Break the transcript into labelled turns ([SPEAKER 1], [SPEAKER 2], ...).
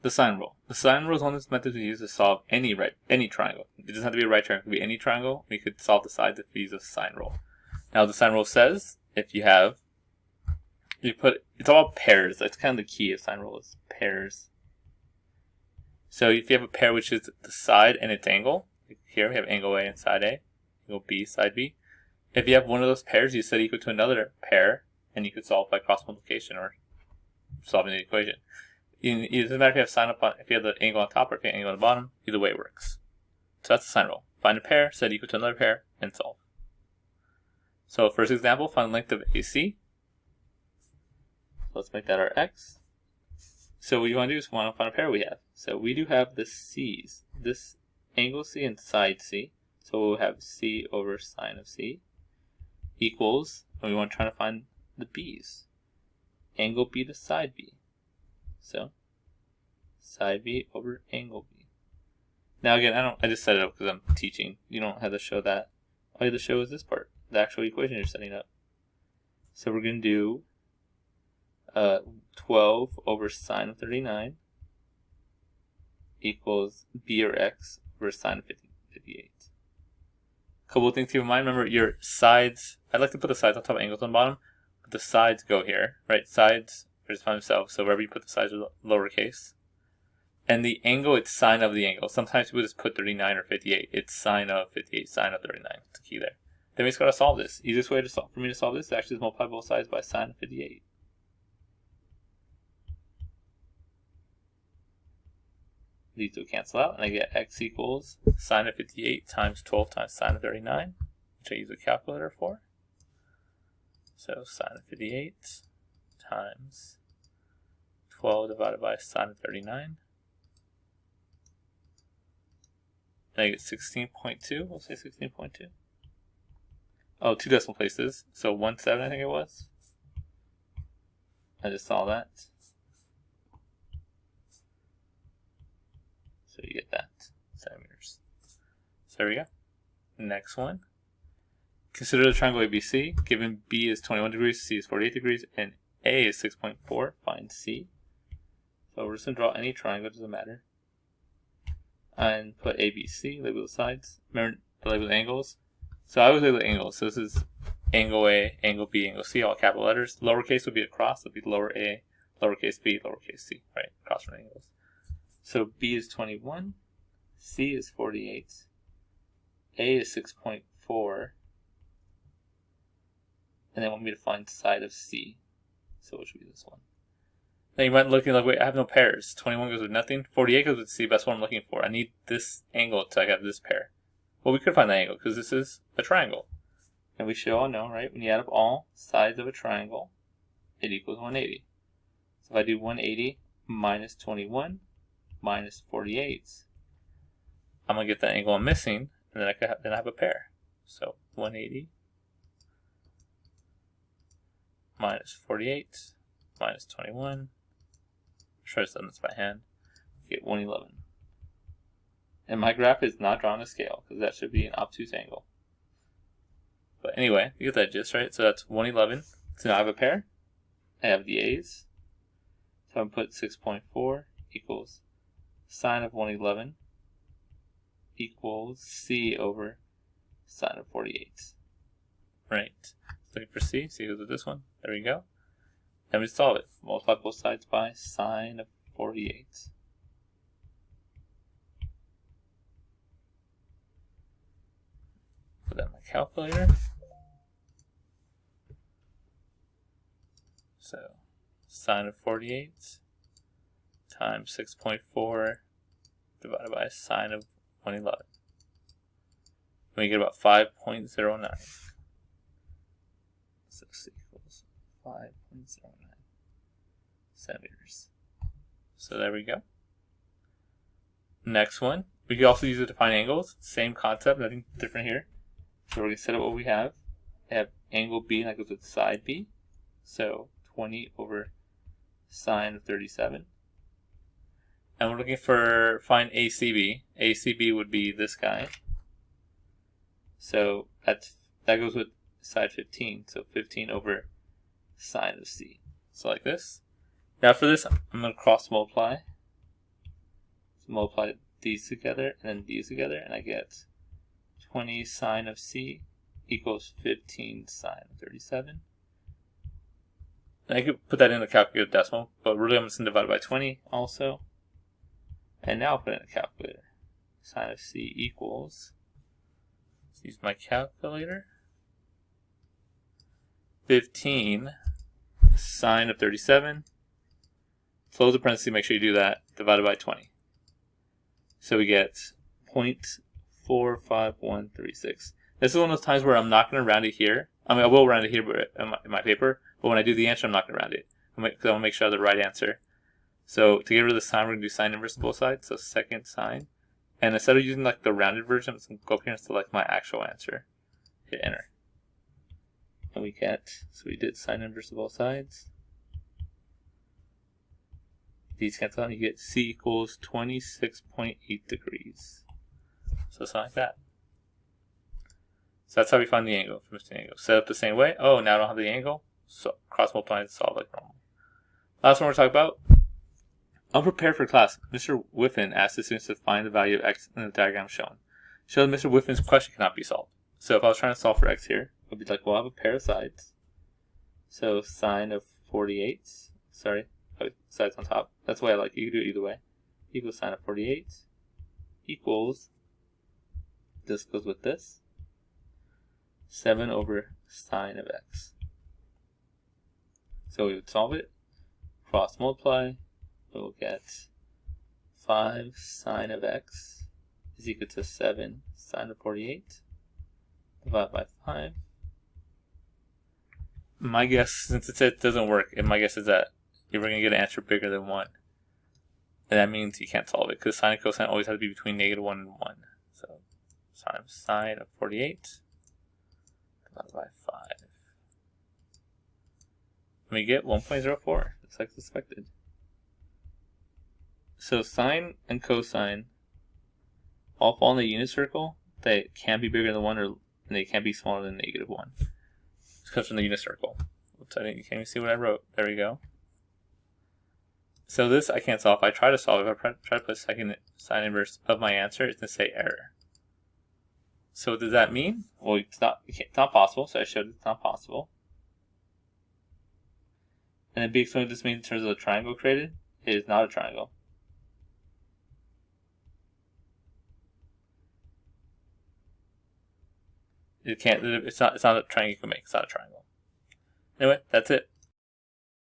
[SPEAKER 1] The sine rule. The sine rule is one of the methods we use to solve any triangle. It doesn't have to be a right triangle. It could be any triangle. We could solve the sides if we use a sine rule. Now the sine rule says if it's all about pairs. That's kind of the key of sine rule is pairs. So if you have a pair which is the side and its angle, like here we have angle A and side A, angle B, side B. If you have one of those pairs, you set equal to another pair, and you could solve by cross multiplication or solving the equation. It doesn't matter if you have sine if you have the angle on top or if you have the angle on the bottom. Either way it works. So that's the sine rule. Find a pair, set equal to another pair, and solve. So first example, find the length of AC. So let's make that our x. So what you want to do is want to find a pair we have. So we do have the c's. This angle C and side C. So we'll have C over sine of C equals, and we want to try to find the b's. Angle B to side B. So side B over angle B. Now again, I just set it up because I'm teaching. You don't have to show that. All you have to show is this part, the actual equation you're setting up. So we're going to do 12 over sine of 39 equals b or x over sine of 58. Couple of things to keep in mind. Remember your sides. I'd like to put the sides on top of angles on the bottom, but the sides go here, right? Sides are just by themselves. So wherever you put the sides are lowercase. And the angle, it's sine of the angle. Sometimes people just put 39 or 58. It's sine of 58, sine of 39. That's the key there. Then we just got to solve this. Easiest way for me to solve this is actually just multiply both sides by sine of 58. These will cancel out, and I get x equals sine of 58 times 12 times sine of 39, which I use a calculator for. So sine of 58 times 12 divided by sine of 39. And I get 16.2. We'll say 16.2. Oh, 2 decimal places. So 1/7, I think it was. I just saw that. So you get that, centimeters. So there we go. Next one. Consider the triangle ABC. Given B is 21 degrees, C is 48 degrees, and A is 6.4. Find C. So we're just going to draw any triangle, doesn't matter. And put ABC, label the sides. Remember to label the angles. So I always label the angles. So this is angle A, angle B, angle C, all capital letters. Lowercase would be across, it would be lower a, lowercase b, lowercase c, right? Across from angles. So B is 21, C is 48, A is 6.4, and they want me to find side of C. So which would be this one. Then you might be looking like, wait, I have no pairs. 21 goes with nothing. 48 goes with C, that's what I'm looking for. I need this angle to have this pair. Well, we could find that angle because this is a triangle. And we should all know, right? When you add up all sides of a triangle, it equals 180. So if I do 180 minus 21 minus 48, I'm going to get that angle I'm missing, and then I have a pair. So 180 minus 48 minus 21. Try to sum this by hand. Get 111. And my graph is not drawn to scale because that should be an obtuse angle. But anyway, you get that gist, right? So that's 111. So now I have a pair. I have the A's. So I'm going to put 6.4 equals sine of 111 equals C over sine of 48. Right. Looking for C. C goes with this one. There we go. And we solve it. Multiply both sides by sine of 48. Put that in my calculator. So sine of 48 times 6.4 divided by sine of 111. We get about 5.09. So C equals 5.09 centimeters. So there we go. Next one. We can also use it to find angles. Same concept, nothing different here. So we're going to set up what we have. I have angle B, and that goes with side B. So 20 over sine of 37. And we're looking for find ACB. ACB would be this guy. So that goes with side 15. So 15 over sine of C. So like this. Now for this, I'm going to cross multiply multiply these together and then these together, and I get 20 sine of c equals 15 sine of 37. And I could put that in the calculator decimal, but really I'm just going to divide by 20 also. And now I'll put it in the calculator. Sine of c equals, let's use my calculator, 15 sine of 37, close the parenthesis, make sure you do that, divided by 20. So we get 0.45136. This is one of those times where I'm not going to round it here. I mean, I will round it here in my paper, but when I do the answer, I'm not going to round it, because I want to make sure I have the right answer. So to get rid of the sine, we're going to do sine inverse on both sides, so second sine. And instead of using like the rounded version, I'm just going to go up here and select my actual answer. Hit enter. And we get, so we did sine inverse on both sides. These cancel out and you get c equals 26.8 degrees. So something like that. So that's how we find the angle from the angle. Set up the same way. Oh, now I don't have the angle. So cross multiply and solve like normal. Last one we're talking about. Unprepared for class, Mr. Whiffen asked the students to find the value of x in the diagram shown. Show that Mr. Whiffen's question cannot be solved. So if I was trying to solve for x here, it would be like, well, I have a pair of sides. So sine of 48, sorry, sides on top. That's the way I like it. You can do it either way. Equals sine of 48 equals, this goes with this, 7 over sine of x. So we would solve it, cross multiply, we'll get 5 sine of x is equal to 7 sine of 48 divided by 5. My guess, since it doesn't work, and my guess is that you're going to get an answer bigger than 1. And that means you can't solve it, because sine and cosine always have to be between -1 and 1. So times sine of 48 divided by 5. And we get 1.04, just like suspected. So sine and cosine all fall in the unit circle. They can't be bigger than 1, and they can't be smaller than -1. This comes from the unit circle. Oops, you can't even see what I wrote. There we go. So this I can't solve. If I try to solve it, if I try to put second sine inverse of my answer, it's going to say error. So what does that mean? Well, it's not possible, so I showed it's not possible. And then explain what this means in terms of the triangle created. It is not a triangle. It's not a triangle you can make. It's not a triangle. Anyway, that's it.